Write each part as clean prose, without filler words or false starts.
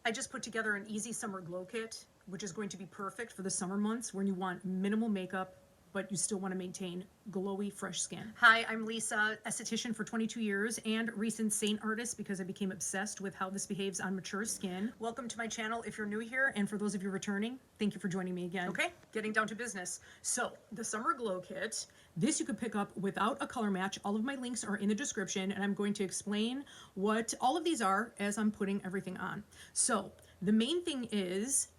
I just put together an easy summer glow kit, which is going to be perfect for the summer months when you want minimal makeup, but you still want to maintain glowy, fresh skin. Hi, I'm Lisa, esthetician for 22 years and recent Seint artist because I became obsessed with how this behaves on mature skin. Welcome to my channel if you're new here, and for those of you returning, thank you for joining me again. Okay, getting down to business. So the summer glow kit, this you could pick up without a color match. All of my links are in the description, and I'm going to explain what all of these are as I'm putting everything on. So the main thing is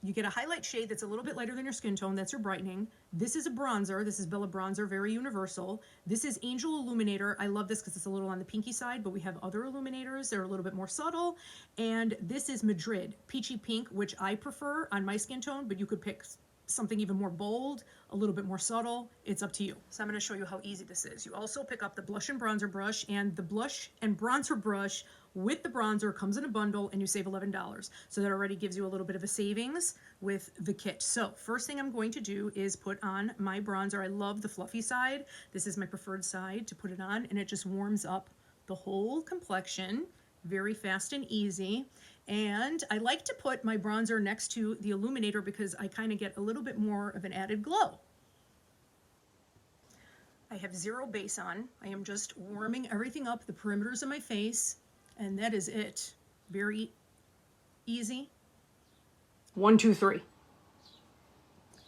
you get a highlight shade that's a little bit lighter than your skin tone. That's your brightening. This is a bronzer. This is Bella Bronzer, very universal. This is Angel Illuminator. I love this because it's a little on the pinky side, but we have other illuminators. They're a little bit more subtle. And this is Madrid, Peachy Pink, which I prefer on my skin tone, but you could pick something even more bold, a little bit more subtle. It's up to you. So I'm going to show you how easy this is. You also pick up the blush and bronzer brush, and the blush and bronzer brush with the bronzer comes in a bundle, and you save $11. So that already gives you a little bit of a savings with the kit. So first thing I'm going to do is put on my bronzer. I love the fluffy side. This is my preferred side to put it on, and it just warms up the whole complexion very fast and easy. And I like to put my bronzer next to the illuminator because I kind of get a little bit more of an added glow. I have zero base on. I am just warming everything up, the perimeters of my face, and that is it. Very easy. 1, 2, 3.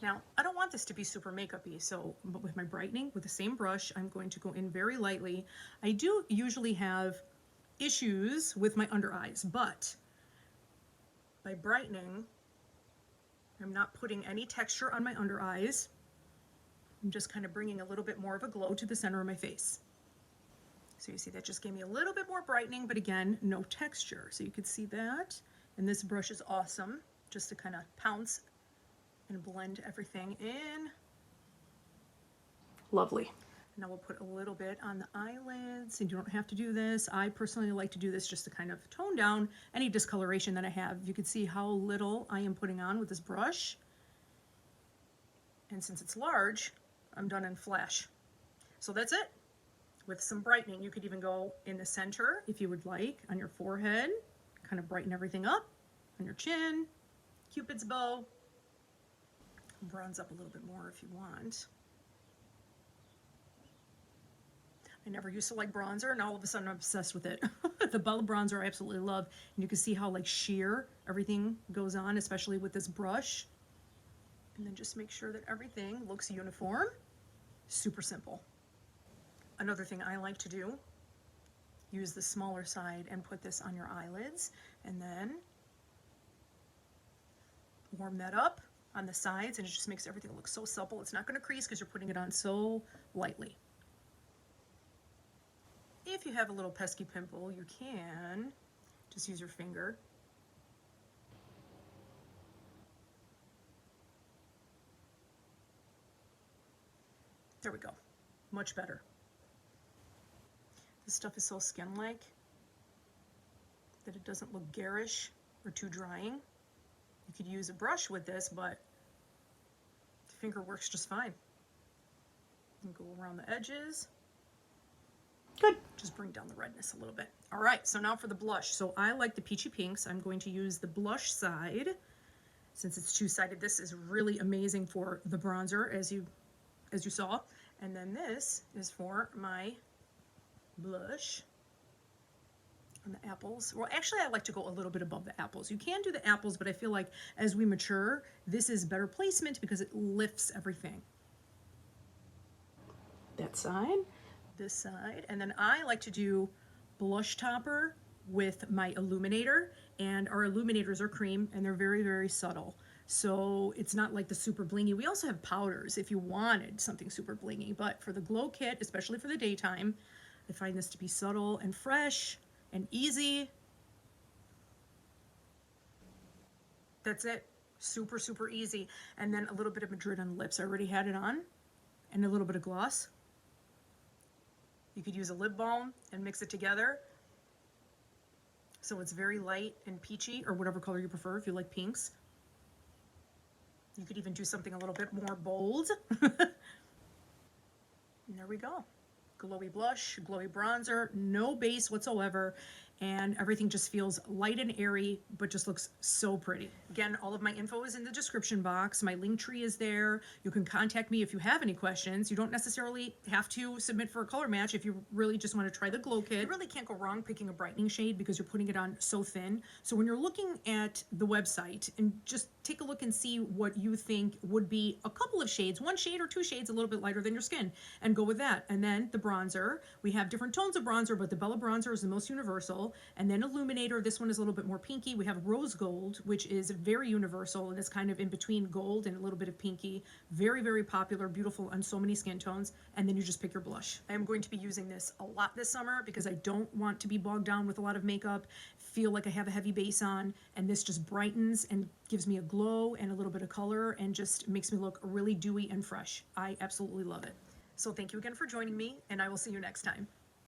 Now, I don't want this to be super makeup-y, so but with my brightening, with the same brush, I'm going to go in very lightly. I do usually have issues with my under eyes, but by brightening, I'm not putting any texture on my under eyes. I'm just kind of bringing a little bit more of a glow to the center of my face. So you see that just gave me a little bit more brightening, but again, no texture. So you can see that. And this brush is awesome, just to kind of pounce and blend everything in. Lovely. Now we'll put a little bit on the eyelids, and you don't have to do this. I personally like to do this just to kind of tone down any discoloration that I have. You can see how little I am putting on with this brush. And since it's large, I'm done in flash. So that's it. With some brightening, you could even go in the center if you would like, on your forehead, kind of brighten everything up, on your chin, Cupid's bow. Bronze up a little bit more if you want. I never used to like bronzer, and all of a sudden I'm obsessed with it. The Bella Bronzer I absolutely love, and you can see how like sheer everything goes on, especially with this brush. And then just make sure that everything looks uniform. Super simple. Another thing I like to do, use the smaller side and put this on your eyelids, and then warm that up on the sides, and it just makes everything look so supple. It's not going to crease because you're putting it on so lightly. If you have a little pesky pimple, you can just use your finger. There we go. Much better. This stuff is so skin-like that it doesn't look garish or too drying. You could use a brush with this, but the finger works just fine. And go around the edges. Good. Just bring down the redness a little bit. All right, so now for the blush. So I like the peachy pinks. I'm going to use the blush side. Since it's two-sided, this is really amazing for the bronzer, as you saw. And then this is for my blush on the apples. Well, actually, I like to go a little bit above the apples. You can do the apples, but I feel like as we mature, this is better placement because it lifts everything. That side. This side, and then I like to do blush topper with my illuminator, and our illuminators are cream, and they're very, very subtle. So it's not like the super blingy. We also have powders if you wanted something super blingy, but for the glow kit, especially for the daytime, I find this to be subtle and fresh and easy. That's it. Super, super easy. And then a little bit of Madrid on the lips. I already had it on, and a little bit of gloss. You could use a lip balm and mix it together. So it's very light and peachy, or whatever color you prefer if you like pinks. You could even do something a little bit more bold. And there we go. Glowy blush, glowy bronzer, no base whatsoever. and everything just feels light and airy, but just looks so pretty. Again, all of my info is in the description box. My link tree is there. You can contact me if you have any questions. You don't necessarily have to submit for a color match if you really just want to try the glow kit. You really can't go wrong picking a brightening shade because you're putting it on so thin. So when you're looking at the website, and just take a look and see what you think would be a couple of shades, one shade or two shades a little bit lighter than your skin, and go with that. And then the bronzer, we have different tones of bronzer, but the Bella bronzer is the most universal. And then Illuminator, this one is a little bit more pinky. We have rose gold, which is very universal and is kind of in between gold and a little bit of pinky. Very, very popular, beautiful on so many skin tones. And then you just pick your blush. I am going to be using this a lot this summer because I don't want to be bogged down with a lot of makeup, feel like I have a heavy base on, and this just brightens and gives me a glow and a little bit of color and just makes me look really dewy and fresh. I absolutely love it. So thank you again for joining me, and I will see you next time.